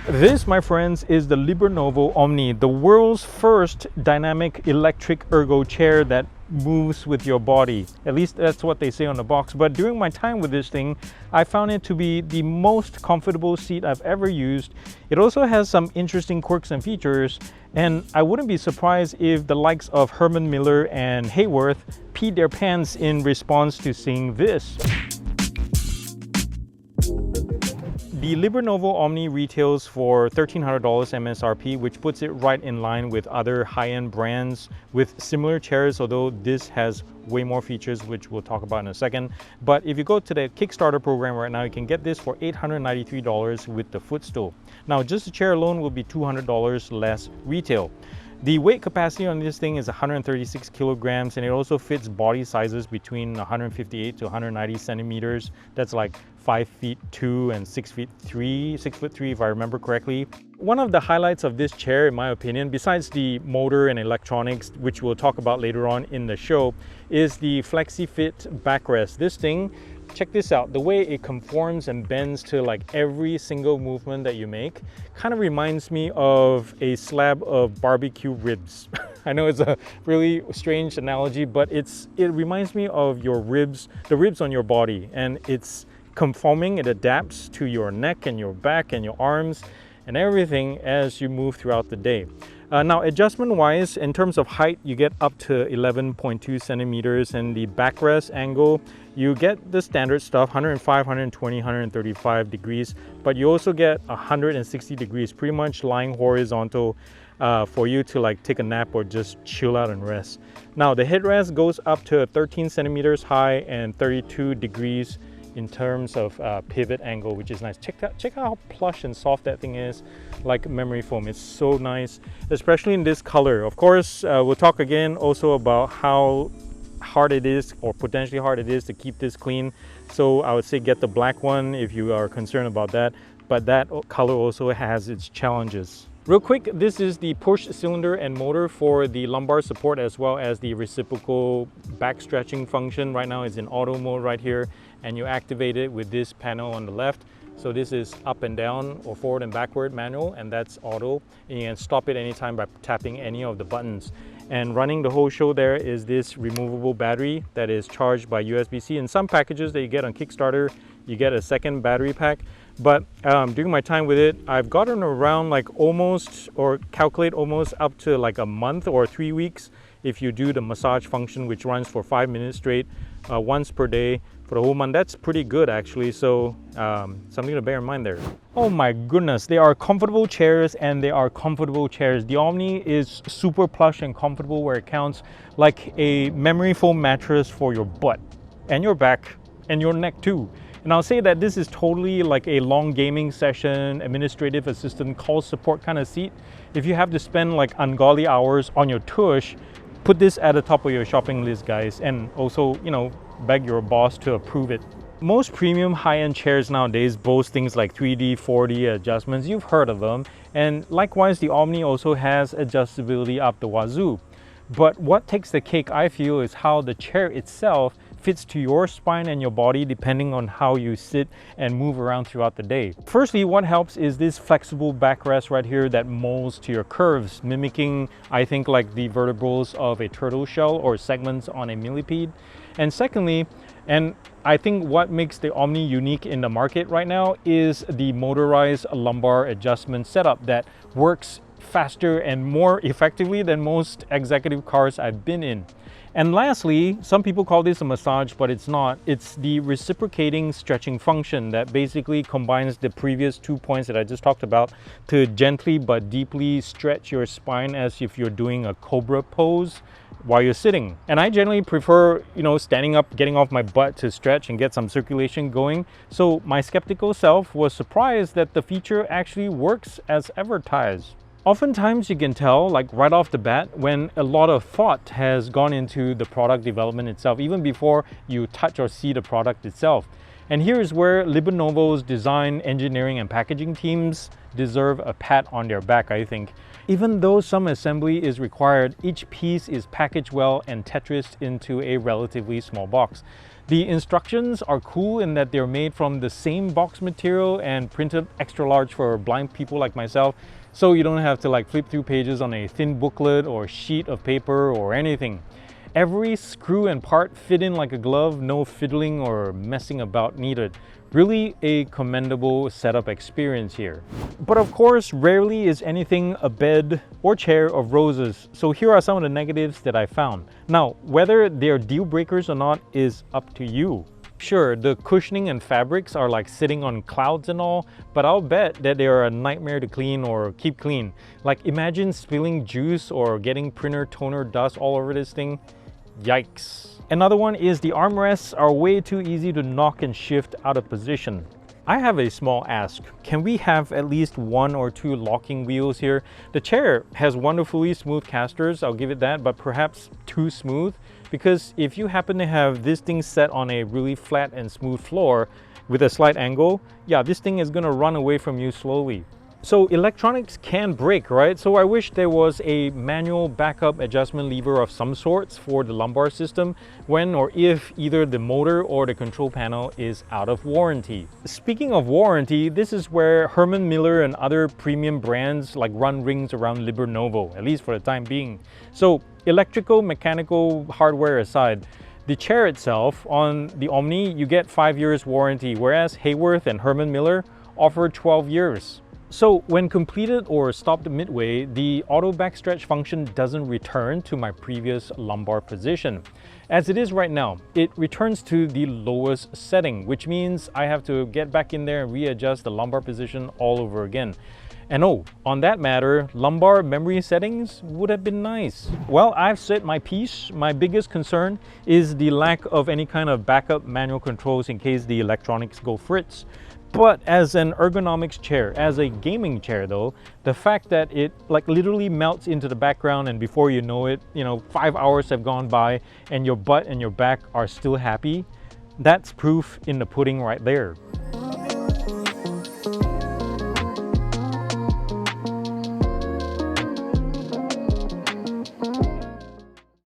This, my friends, is the LIBERNOVO OMNI, the world's first dynamic electric ergo chair that moves with your body. At least that's what they say on the box. But during my time with this thing, I found it to be the most comfortable seat I've ever used. It also has some interesting quirks and features, and I wouldn't be surprised if the likes of Herman Miller and Hayworth peed their pants in response to seeing this. The LIBERNOVO OMNI retails for $1,300 MSRP, which puts it right in line with other high-end brands with similar chairs, although this has way more features, which we'll talk about in a second. But if you go to the Kickstarter program right now, you can get this for $893 with the footstool. Now, just the chair alone will be $200 less retail. The weight capacity on this thing is 136 kilograms, and it also fits body sizes between 158 to 190 centimeters. That's like 5'2" and 6'3" if I remember correctly. One of the highlights of this chair, in my opinion, besides the motor and electronics, which we'll talk about later on in the show, is the FlexiFit backrest. This thing, check this out, the way it conforms and bends to like every single movement that you make kind of reminds me of a slab of barbecue ribs. I know it's a really strange analogy, but it reminds me of your ribs, the ribs on your body, and it's conforming, it adapts to your neck and your back and your arms and everything as you move throughout the day. Now, adjustment wise, in terms of height, you get up to 11.2 centimeters, and the backrest angle, you get the standard stuff, 105, 120, 135 degrees, but you also get 160 degrees, pretty much lying horizontal for you to like take a nap or just chill out and rest. Now, the headrest goes up to 13 centimeters high and 32 degrees in terms of pivot angle, which is nice. Check out how plush and soft that thing is, like memory foam. It's so nice, especially in this color. Of course, we'll talk again also about how hard it is, or potentially hard it is, to keep this clean. So I would say get the black one if you are concerned about that, but that color also has its challenges. Real quick, this is the push cylinder and motor for the lumbar support, as well as the reciprocal back stretching function. Right now it's in auto mode right here, and you activate it with this panel on the left. So this is up and down or forward and backward manual, and that's auto. And you can stop it anytime by tapping any of the buttons. And running the whole show there is this removable battery that is charged by USB-C. In some packages that you get on Kickstarter, you get a second battery pack. But during my time with it, I've gotten around like almost, or calculate almost up to like a month or 3 weeks if you do the massage function, which runs for 5 minutes straight, once per day for the whole month. That's pretty good actually, so something to bear in mind there. Oh my goodness, they are comfortable chairs, and they are comfortable chairs. The Omni is super plush and comfortable where it counts, like a memory foam mattress for your butt and your back and your neck too. And I'll say that this is totally like a long gaming session, administrative assistant, call support kind of seat. If you have to spend like ungodly hours on your tush, put this at the top of your shopping list, guys, and also, you know, beg your boss to approve it. Most premium high-end chairs nowadays boast things like 3D, 4D adjustments. You've heard of them. And likewise, the Omni also has adjustability up the wazoo. But what takes the cake, I feel, is how the chair itself fits to your spine and your body depending on how you sit and move around throughout the day. Firstly, what helps is this flexible backrest right here that molds to your curves, mimicking, I think, like the vertebrals of a turtle shell or segments on a millipede. And secondly, and I think what makes the Omni unique in the market right now, is the motorized lumbar adjustment setup that works faster and more effectively than most executive cars I've been in. And lastly, some people call this a massage, but it's not. It's the reciprocating stretching function that basically combines the previous 2 points that I just talked about to gently but deeply stretch your spine as if you're doing a cobra pose while you're sitting. And I generally prefer, you know, standing up, getting off my butt to stretch and get some circulation going. So my skeptical self was surprised that the feature actually works as advertised. Oftentimes you can tell, like right off the bat, when a lot of thought has gone into the product development itself, even before you touch or see the product itself. And here is where LIBERNOVO's design, engineering, and packaging teams deserve a pat on their back, I think. Even though some assembly is required, each piece is packaged well and Tetrised into a relatively small box. The instructions are cool in that they're made from the same box material and printed extra large for blind people like myself, so you don't have to like flip through pages on a thin booklet or sheet of paper or anything. Every screw and part fit in like a glove, no fiddling or messing about needed. Really a commendable setup experience here. But of course, rarely is anything a bed or chair of roses. So here are some of the negatives that I found. Now, whether they're deal breakers or not is up to you. Sure, the cushioning and fabrics are like sitting on clouds and all, but I'll bet that they are a nightmare to clean or keep clean. Like imagine spilling juice or getting printer toner dust all over this thing. Yikes. Another one is the armrests are way too easy to knock and shift out of position. I have a small ask. Can we have at least 1 or 2 locking wheels here? The chair has wonderfully smooth casters, I'll give it that, but perhaps too smooth. Because if you happen to have this thing set on a really flat and smooth floor with a slight angle, yeah, this thing is gonna run away from you slowly. So electronics can break, right? So I wish there was a manual backup adjustment lever of some sorts for the lumbar system when or if either the motor or the control panel is out of warranty. Speaking of warranty, this is where Herman Miller and other premium brands like run rings around LIBERNOVO, at least for the time being. So electrical, mechanical, hardware aside, the chair itself, on the Omni, you get 5 years warranty, whereas Hayworth and Herman Miller offer 12 years. So when completed or stopped midway, the auto backstretch function doesn't return to my previous lumbar position. As it is right now, it returns to the lowest setting, which means I have to get back in there and readjust the lumbar position all over again. And oh, on that matter, lumbar memory settings would have been nice. Well, I've said my piece. My biggest concern is the lack of any kind of backup manual controls in case the electronics go fritz. But as an ergonomics chair, as a gaming chair though, the fact that it like literally melts into the background and before you know it, 5 hours have gone by and your butt and your back are still happy, that's proof in the pudding right there.